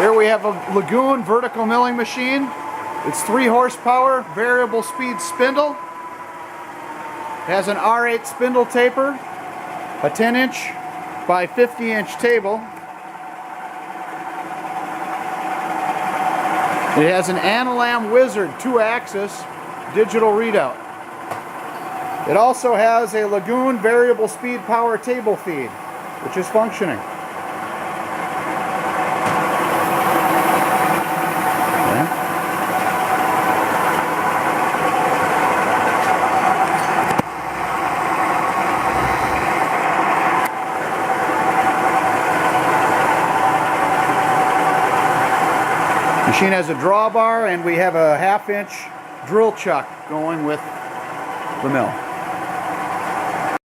Here we have a Lagun vertical milling machine. It's 3 horsepower, variable speed spindle. It has an R8 spindle taper, a 10-inch by 50-inch table. It has an Anilam Wizard 2-axis digital readout. It also has a Lagun variable speed power table feed, which is functioning. Machine has a drawbar, and we have a 1/2-inch drill chuck going with the mill.